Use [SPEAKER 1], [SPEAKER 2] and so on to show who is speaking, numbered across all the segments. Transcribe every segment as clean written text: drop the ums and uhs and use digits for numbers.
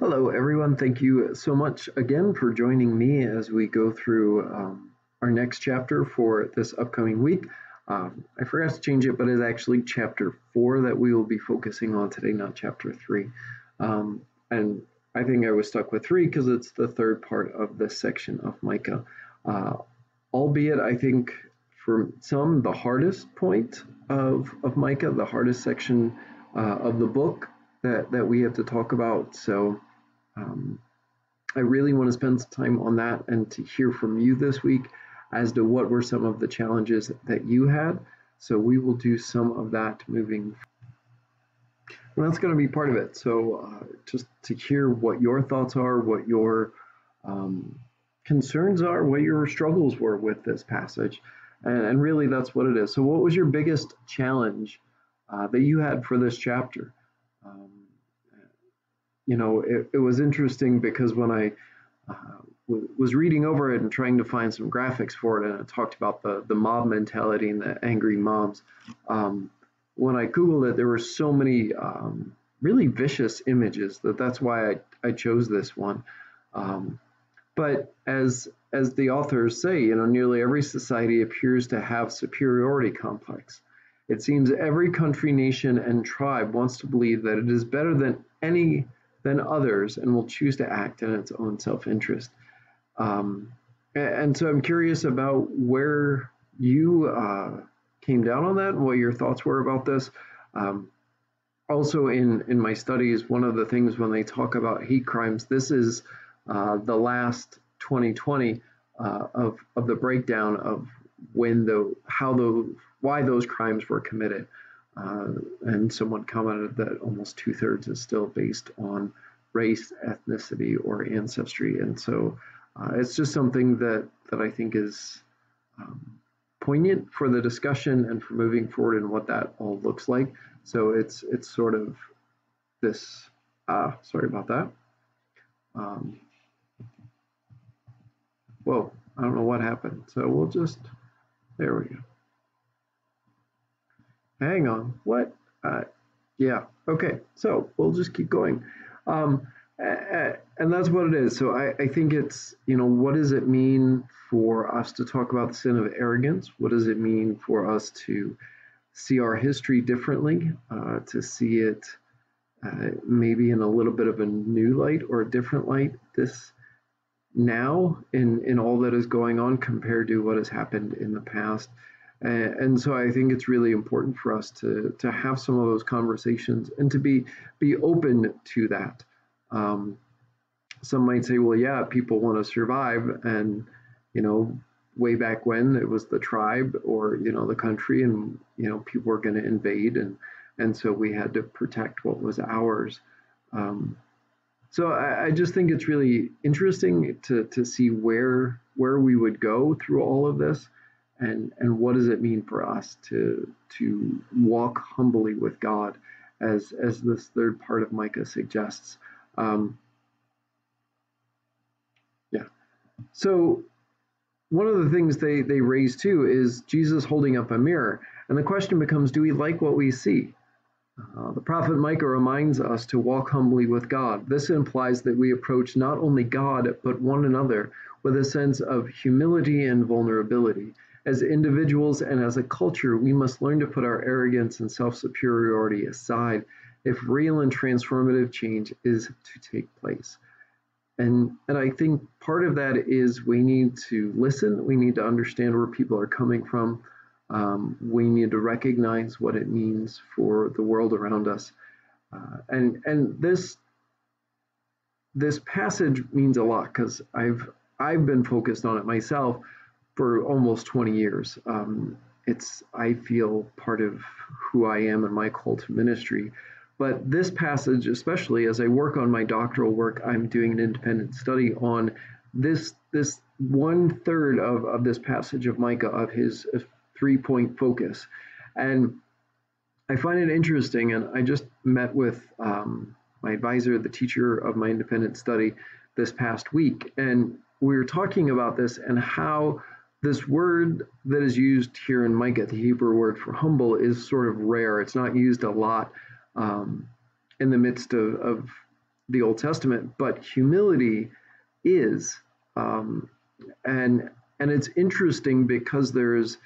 [SPEAKER 1] Hello, everyone. Thank you so much again for joining me as we go through our next chapter for this upcoming week. I forgot to change it, but it's actually chapter 4 that we will be focusing on today, not chapter 3. And I think I was stuck with 3 because it's the third part of this section of Micah. Uh, Albeit, I think for some, the hardest point of Micah, the hardest section of the book that we have to talk about. So um, I really want to spend some time on that and to hear from you this week as to what were some of the challenges that you had. So we will do some of that moving. And that's going to be part of it. So just to hear what your thoughts are, what your um, concerns are, what your struggles were with this passage. And really, that's what it is. So, what was your biggest challenge that you had for this chapter? Um, it was interesting because when I was reading over it and trying to find some graphics for it, and it talked about the mob mentality and the angry mobs. When I Googled it, there were so many really vicious images that's why I chose this one. But as the authors say, nearly every society appears to have superiority complex. It seems every country, nation, and tribe wants to believe that it is better than others and will choose to act in its own self-interest. And so I'm curious about where you came down on that and what your thoughts were about this. Also, in my studies, one of the things when they talk about hate crimes, this is the last 2020 of the breakdown of why those crimes were committed. And someone commented that almost 2/3 is still based on race, ethnicity, or ancestry. And so it's just something that I think is poignant for the discussion and for moving forward and what that all looks like. So it's sort of this, sorry about that. Whoa, I don't know what happened. So we'll just, there we go. Hang on, what? Yeah, okay, so we'll just keep going. And that's what it is. So I think it's, what does it mean for us to talk about the sin of arrogance? What does it mean for us to see our history differently, to see it maybe in a little bit of a new light or a different light this now in all that is going on compared to what has happened in the past. And so I think it's really important for us to have some of those conversations and to be open to that. Some might say, well, yeah, people want to survive, and way back when it was the tribe or the country, and people were going to invade, and so we had to protect what was ours. So I just think it's really interesting to see where we would go through all of this, and what does it mean for us to walk humbly with God, as this third part of Micah suggests. Yeah. So one of the things they raise too is Jesus holding up a mirror, and the question becomes, do we like what we see? The prophet Micah reminds us to walk humbly with God. This implies that we approach not only God, but one another with a sense of humility and vulnerability. As individuals and as a culture, we must learn to put our arrogance and self-superiority aside if real and transformative change is to take place. And I think part of that is we need to listen. We need to understand where people are coming from. We need to recognize what it means for the world around us. And this passage means a lot because I've been focused on it myself for almost 20 years. It's, I feel, part of who I am in my call to ministry. But this passage, especially as I work on my doctoral work, I'm doing an independent study on this 1/3 of this passage of Micah, of his 3-point focus. And I find it interesting, and I just met with my advisor, the teacher of my independent study, this past week, and we were talking about this and how this word that is used here in Micah, the Hebrew word for humble, is sort of rare. It's not used a lot in the midst of the Old Testament, but humility is. Um, and it's interesting because there's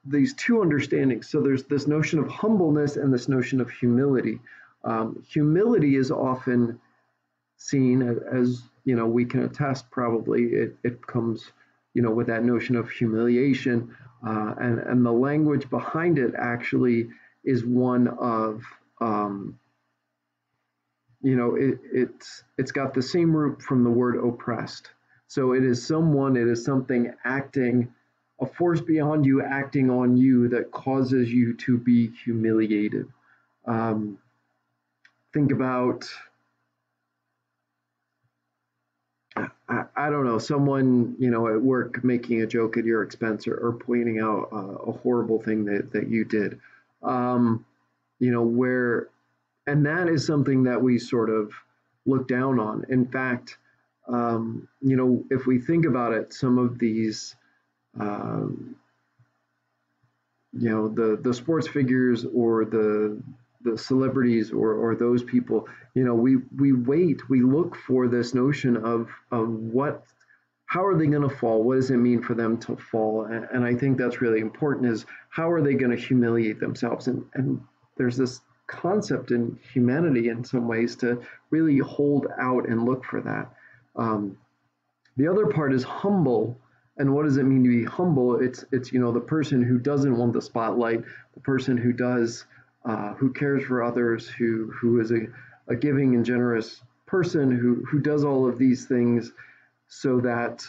[SPEAKER 1] these two understandings. So there's this notion of humbleness and this notion of humility. Humility is often seen as, we can attest, probably it comes, with that notion of humiliation, and the language behind it actually is one of, it's got the same root from the word oppressed. So it is something acting, a force beyond you acting on you that causes you to be humiliated. Um, think about, I don't know, someone, at work making a joke at your expense, or pointing out a horrible thing that you did. Um, where, and that is something that we sort of look down on. In fact, if we think about it, some of these, um, the sports figures, or the celebrities, or those people, we look for this notion of what, how are they going to fall? What does it mean for them to fall? And I think that's really important, is how are they going to humiliate themselves? And there's this concept in humanity in some ways to really hold out and look for that. The other part is humble. And what does it mean to be humble? It's the person who doesn't want the spotlight, the person who does, who cares for others, who is a giving and generous person, who does all of these things so that,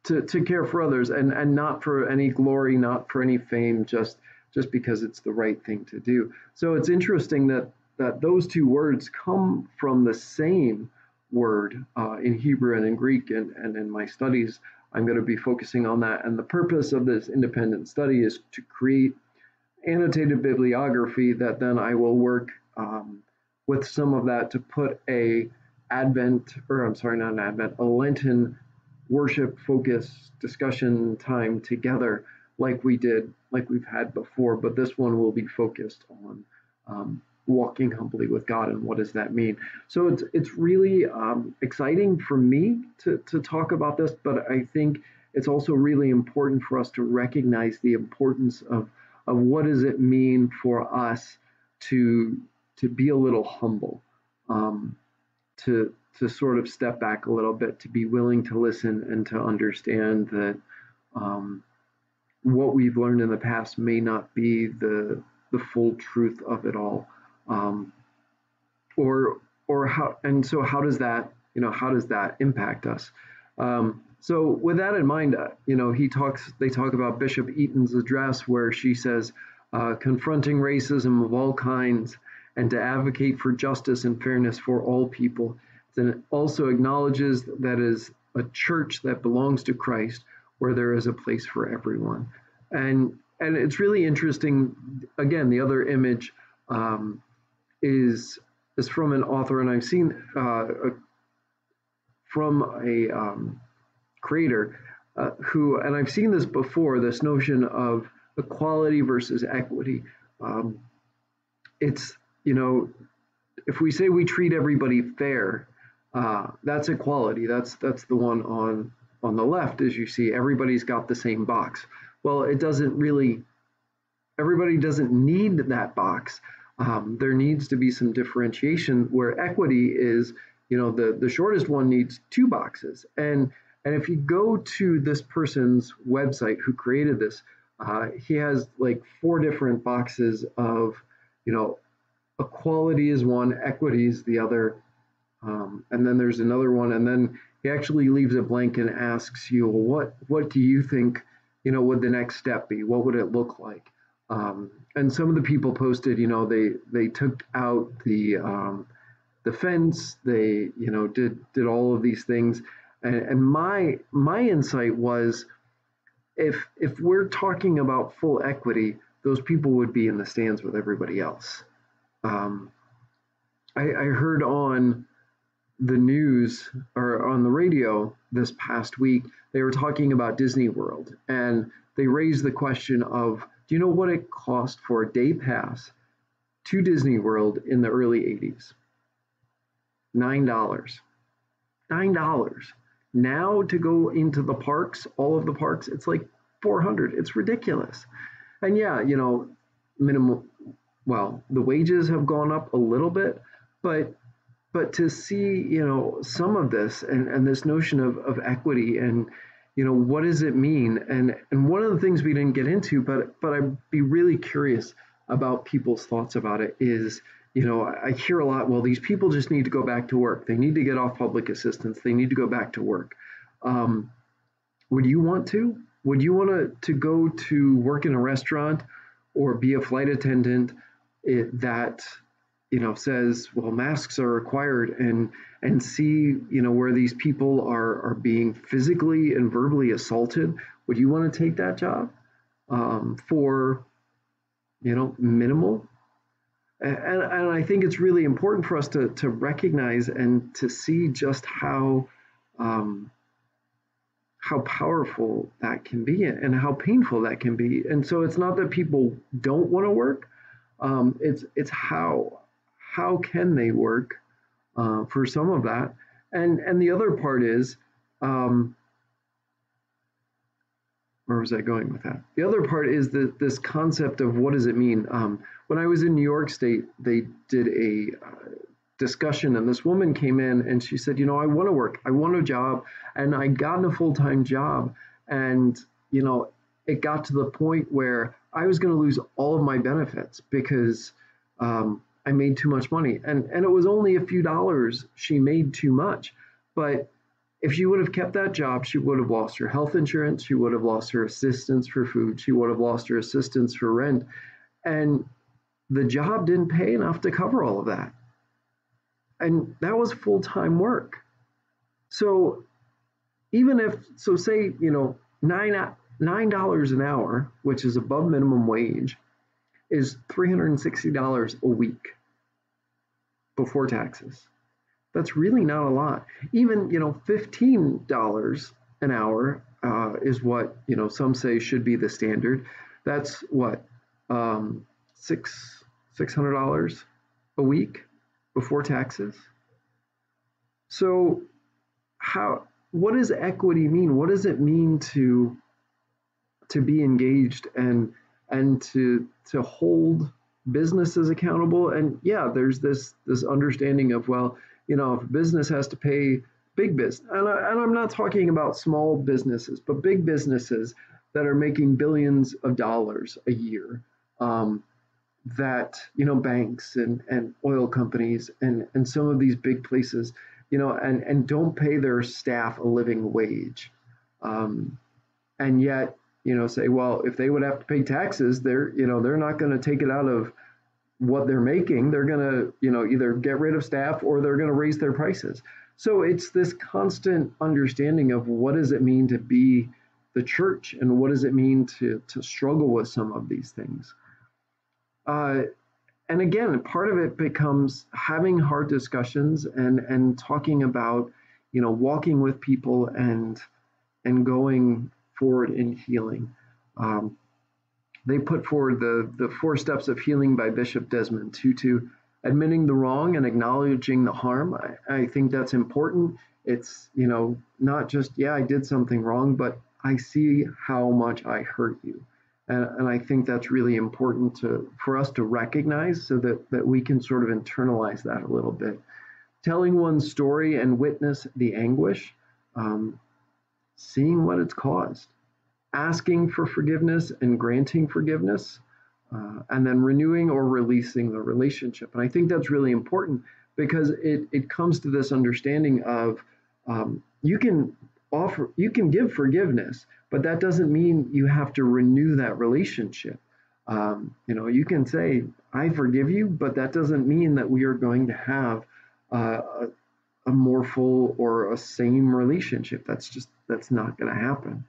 [SPEAKER 1] to care for others, and not for any glory, not for any fame, just because it's the right thing to do. So it's interesting that those two words come from the same word, in Hebrew and in Greek, and in my studies, I'm going to be focusing on that. And the purpose of this independent study is to create annotated bibliography that then I will work, with some of that to put a Advent, or I'm sorry, not an Advent, a Lenten worship focus discussion time together, like we've had before. But this one will be focused on, walking humbly with God, and what does that mean. So it's really, exciting for me to talk about this, but I think it's also really important for us to recognize the importance of what does it mean for us to be a little humble, to sort of step back a little bit, to be willing to listen and to understand that, what we've learned in the past may not be the full truth of it all. um, or how, and so how does that, how does that impact us? So with that in mind, they talk about Bishop Eaton's address, where she says, confronting racism of all kinds, and to advocate for justice and fairness for all people. Then it also acknowledges that is a church that belongs to Christ, where there is a place for everyone. And it's really interesting. Again, the other image, is from an author, and I've seen, from a, creator, who, and I've seen this before, this notion of equality versus equity. It's, if we say we treat everybody fair, that's equality. That's the one on the left, as you see, everybody's got the same box. Well, it doesn't really, everybody doesn't need that box. There needs to be some differentiation, where equity is, the shortest one needs two boxes. And if you go to this person's website who created this, he has like 4 different boxes of, equality is one, equity is the other, and then there's another one, and then he actually leaves it blank and asks you, well, what do you think, would the next step be? What would it look like? And some of the people posted, they took out the fence, they, did all of these things, and my insight was, if we're talking about full equity, those people would be in the stands with everybody else. I heard on the news, or on the radio this past week, they were talking about Disney World, and they raised the question of, do you know what it cost for a day pass to Disney World in the early 80s. $9. $9. Now to go into the parks, all of the parks, it's like 400. It's ridiculous. And yeah, minimum, well, the wages have gone up a little bit, but to see, some of this and this notion of equity and, what does it mean? And one of the things we didn't get into, but I'd be really curious about people's thoughts about it is, I hear a lot, well, these people just need to go back to work. They need to get off public assistance. They need to go back to work. Would you want to? Would you want to go to work in a restaurant or be a flight attendant that says, well, masks are required and see, where these people are being physically and verbally assaulted? Would you want to take that job for, minimal? And I think it's really important for us to recognize and to see just how powerful that can be and how painful that can be. And so it's not that people don't want to work. It's how can they work for some of that. And the other part is, where was I going with that? The other part is this concept of what does it mean? When I was in New York State, they did a discussion, and this woman came in and she said, I want to work, I want a job, and I got a full-time job, and it got to the point where I was going to lose all of my benefits because I made too much money, and it was only a few dollars. She made too much, but if she would have kept that job, she would have lost her health insurance, she would have lost her assistance for food, she would have lost her assistance for rent, and the job didn't pay enough to cover all of that. And that was full-time work. So even if, so say, $9 an hour, which is above minimum wage, is $360 a week before taxes. That's really not a lot. Even, $15 an hour is what, some say should be the standard. That's what, $600 a week before taxes. So what does equity mean? What does it mean to be engaged and to hold businesses accountable? And yeah, there's this understanding of, well, if business has to pay big business, and I'm not talking about small businesses, but big businesses that are making billions of dollars a year, that, banks and oil companies and some of these big places, and don't pay their staff a living wage. And yet, say, well, if they would have to pay taxes, they're not going to take it out of what they're making. They're going to, either get rid of staff or they're going to raise their prices. So it's this constant understanding of what does it mean to be the church and what does it mean to struggle with some of these things. And again, part of it becomes having hard discussions and talking about, walking with people and going forward in healing. They put forward the 4 steps of healing by Bishop Desmond Tutu, admitting the wrong and acknowledging the harm. I think that's important. It's, not just, yeah, I did something wrong, but I see how much I hurt you. And I think that's really important for us to recognize so that we can sort of internalize that a little bit. Telling one's story and witness the anguish, seeing what it's caused, asking for forgiveness and granting forgiveness, and then renewing or releasing the relationship. And I think that's really important because it comes to this understanding of you can give forgiveness, but that doesn't mean you have to renew that relationship. You can say, I forgive you, but that doesn't mean that we are going to have a more full or a same relationship. That's not going to happen.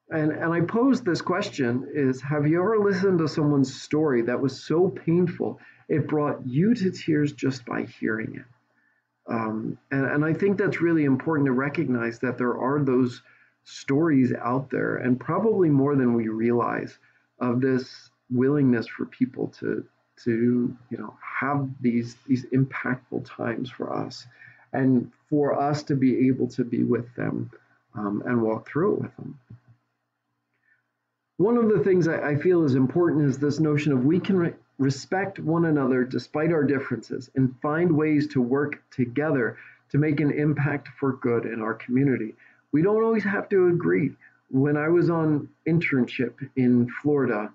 [SPEAKER 1] And I pose this question is, have you ever listened to someone's story that was so painful, it brought you to tears just by hearing it? And I think that's really important to recognize that there are those stories out there, and probably more than we realize, of this willingness for people to to have these impactful times for us, and for us to be able to be with them and walk through it with them. One of the things I feel is important is this notion of we can respect one another despite our differences and find ways to work together to make an impact for good in our community. We don't always have to agree. When I was on internship in Florida,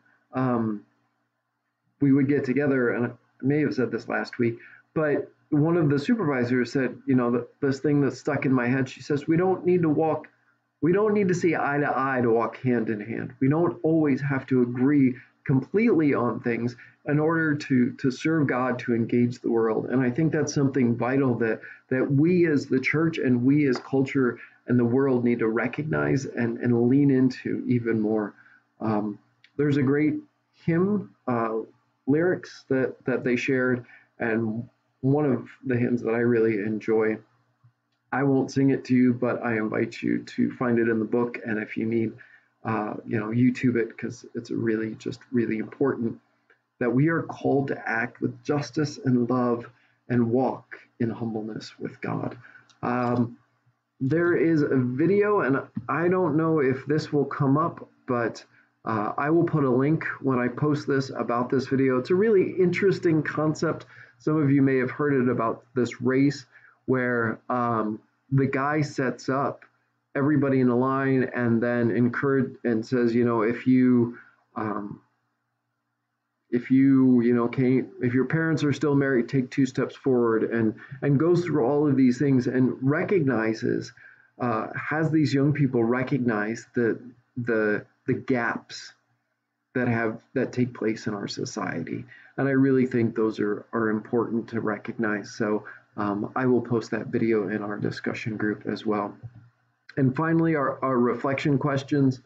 [SPEAKER 1] we would get together, and I may have said this last week, but one of the supervisors said, this thing that stuck in my head, she says, we don't need to see eye to eye to walk hand in hand. We don't always have to agree completely on things in order to serve God, to engage the world. And I think that's something vital that we as the church and we as culture and the world need to recognize and lean into even more. There's a great hymn lyrics that they shared, and one of the hymns that I really enjoy, I won't sing it to you, but I invite you to find it in the book. And if you need, YouTube it, because it's really important that we are called to act with justice and love and walk in humbleness with God. There is a video, and I don't know if this will come up, but I will put a link when I post this about this video. It's a really interesting concept. Some of you may have heard it about this race where the guy sets up everybody in a line and then encourage and says, if your parents are still married, take 2 steps forward, and goes through all of these things and recognizes, has these young people recognize the gaps that take place in our society. And I really think those are important to recognize. So I will post that video in our discussion group as well. And finally, our reflection questions.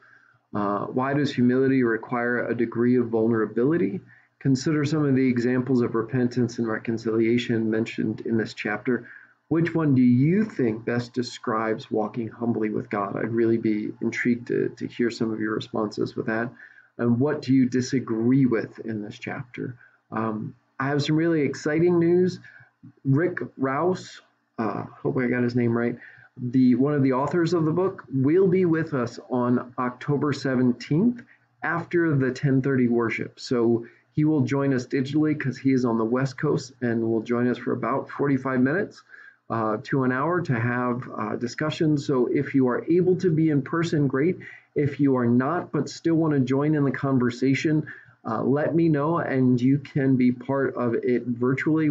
[SPEAKER 1] Why does humility require a degree of vulnerability? Consider some of the examples of repentance and reconciliation mentioned in this chapter. Which one do you think best describes walking humbly with God? I'd really be intrigued to hear some of your responses with that. And what do you disagree with in this chapter? I have some really exciting news. Rick Rouse, hope I got his name right, one of the authors of the book, will be with us on October 17th after the 10:30 worship. So he will join us digitally because he is on the West Coast and will join us for about 45 minutes to an hour to have discussions. So if you are able to be in person, great. If you are not, but still want to join in the conversation, let me know and you can be part of it virtually.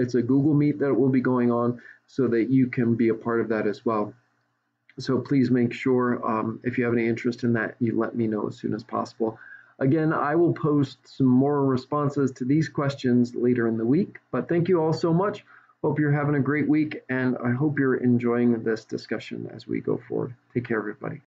[SPEAKER 1] It's a Google Meet that will be going on so that you can be a part of that as well. So please make sure if you have any interest in that, you let me know as soon as possible. Again, I will post some more responses to these questions later in the week, but thank you all so much. Hope you're having a great week, and I hope you're enjoying this discussion as we go forward. Take care, everybody.